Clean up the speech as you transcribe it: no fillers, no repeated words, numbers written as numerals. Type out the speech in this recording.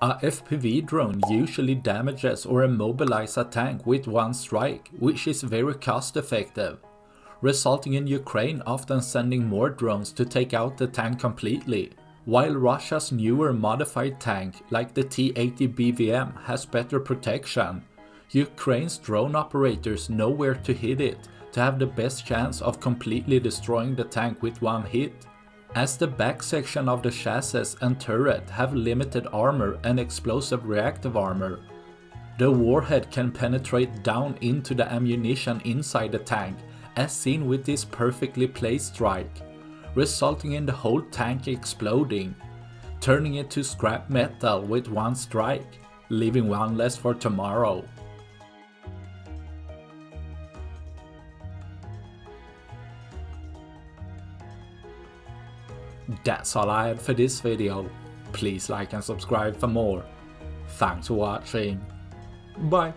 A FPV drone usually damages or immobilizes a tank with one strike, which is very cost effective, resulting in Ukraine often sending more drones to take out the tank completely. While Russia's newer modified tank, like the T-80BVM, has better protection, Ukraine's drone operators know where to hit it to have the best chance of completely destroying the tank with one hit. As the back section of the chassis and turret have limited armor and explosive reactive armor, the warhead can penetrate down into the ammunition inside the tank, as seen with this perfectly placed strike, resulting in the whole tank exploding, turning it to scrap metal with one strike, leaving one less for tomorrow. That's all I had for this video. Please like and subscribe for more. Thanks for watching. Bye.